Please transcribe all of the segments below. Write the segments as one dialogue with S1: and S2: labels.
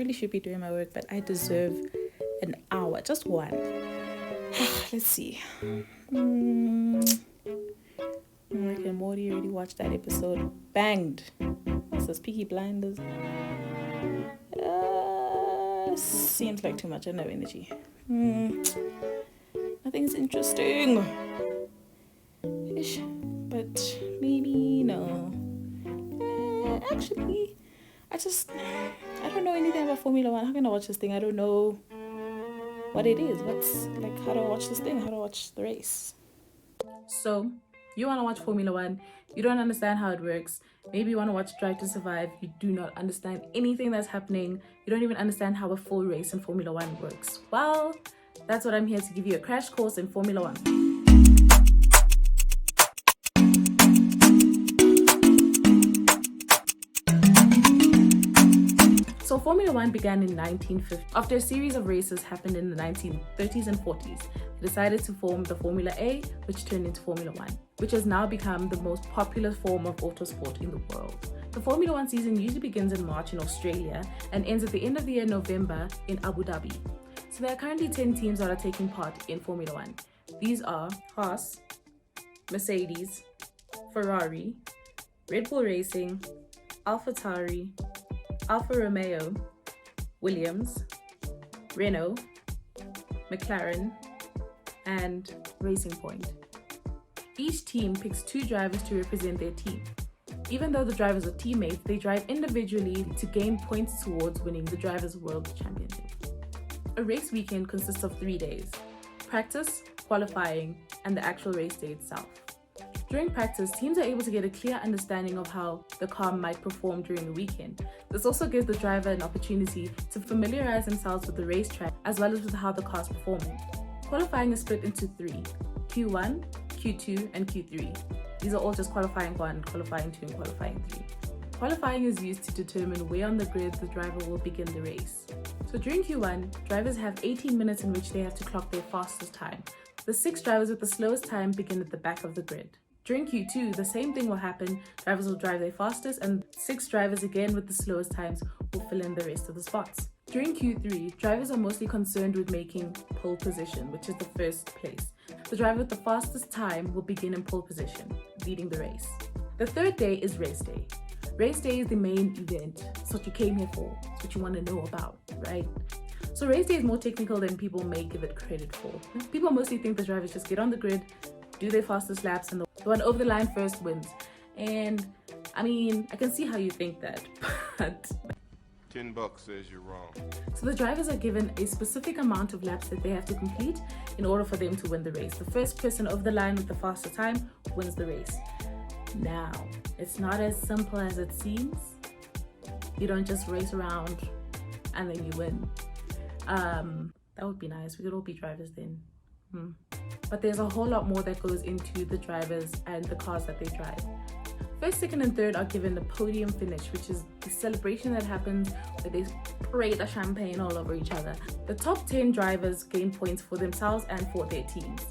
S1: really should be doing my work, but I deserve an hour, just one. Let's see. Rick and Morty, already watched that episode. Banged. What's this? Peaky Blinders. Seems like too much. I have no energy. Nothing's interesting. Ish. But maybe no. Actually, I don't know anything about Formula One. How can I watch this thing? I don't know what it is. How do I watch this thing? How do I watch the race? So, you want to watch Formula One, you don't understand how it works. Maybe you want to watch Drive to Survive, you do not understand anything that's happening. You don't even understand how a full race in Formula One works. Well, that's what I'm here to give you, a crash course in Formula One. So Formula One began in 1950. After a series of races happened in the 1930s and 40s, they decided to form the Formula A, which turned into Formula One, which has now become the most popular form of autosport in the world. The Formula One season usually begins in March in Australia and ends at the end of the year in November in Abu Dhabi. So there are currently 10 teams that are taking part in Formula One. These are Haas, Mercedes, Ferrari, Red Bull Racing, AlphaTauri, Alfa Romeo, Williams, Renault, McLaren, and Racing Point. Each team picks 2 drivers to represent their team. Even though the drivers are teammates, they drive individually to gain points towards winning the Drivers' World Championship. A race weekend consists of 3 days: practice, qualifying, and the actual race day itself. During practice, teams are able to get a clear understanding of how the car might perform during the weekend. This also gives the driver an opportunity to familiarize themselves with the racetrack as well as with how the car is performing. Qualifying is split into 3: Q1, Q2, and Q3. These are all just qualifying 1, qualifying 2, and qualifying 3. Qualifying is used to determine where on the grid the driver will begin the race. So during Q1, drivers have 18 minutes in which they have to clock their fastest time. The 6 drivers with the slowest time begin at the back of the grid. During Q2, the same thing will happen. Drivers will drive their fastest and 6 drivers again with the slowest times will fill in the rest of the spots. During Q3, drivers are mostly concerned with making pole position, which is the first place. The driver with the fastest time will begin in pole position, leading the race. The third day is race day. Race day is the main event. It's what you came here for. It's what you want to know about, right? So race day is more technical than people may give it credit for. People mostly think the drivers just get on the grid, do their fastest laps, and the one over the line first wins. And I mean, I can see how you think that, but
S2: $10 says you're wrong.
S1: So the drivers are given a specific amount of laps that they have to complete in order for them to win the race. The first person over the line with the fastest time wins the race. Now, it's not as simple as it seems. You don't just race around and then you win. That would be nice. We could all be drivers then. But there's a whole lot more that goes into the drivers and the cars that they drive. First, second, and third are given the podium finish, which is the celebration that happens where they spray the champagne all over each other. The top 10 drivers gain points for themselves and for their teams.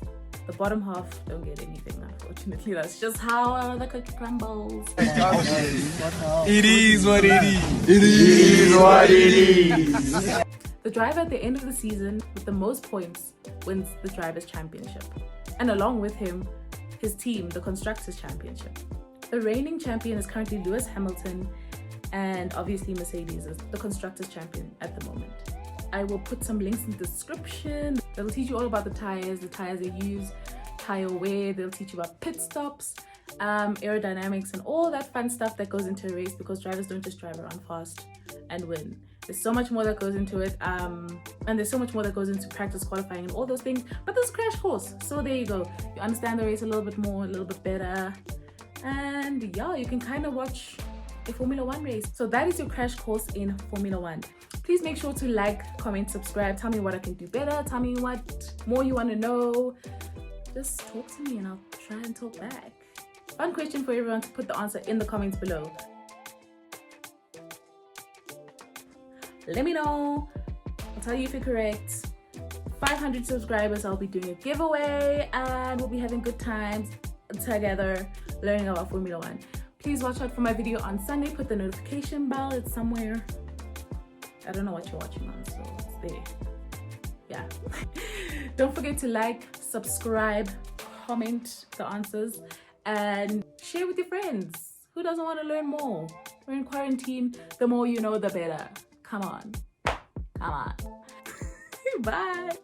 S1: The bottom half don't get anything, unfortunately. That's just how the cookie crumbles.
S3: It is what it is. It is what it is.
S1: The driver at the end of the season with the most points wins the Drivers' Championship. And along with him, his team, the Constructors' Championship. The reigning champion is currently Lewis Hamilton, and obviously Mercedes is the Constructors' Champion at the moment. I will put some links in the description. They'll teach you all about the tires they use, tire wear. They'll teach you about pit stops, aerodynamics, and all that fun stuff that goes into a race, because drivers don't just drive around fast and win. There's so much more that goes into it, and there's so much more that goes into practice, qualifying, and all those things. But this is Crash Course, so there you go. You understand the race a little bit more, a little bit better, and yeah, you can kind of watch a Formula One race. So that is your crash course in Formula One. Please make sure to like, comment, subscribe. Tell me what I can do better. Tell me what more you want to know. Just talk to me and I'll try and talk back. One question for everyone to put the answer in the comments below. Let me know. I'll tell you if you're correct. 500 subscribers, I'll be doing a giveaway and we'll be having good times together learning about Formula One. Please watch out for my video on Sunday. Put the notification bell, it's somewhere. I don't know what you're watching on, so it's there. Yeah. Don't forget to like, subscribe, comment the answers, and share with your friends. Who doesn't want to learn more? We're in quarantine. The more you know, the better. Come on. Come on. Bye.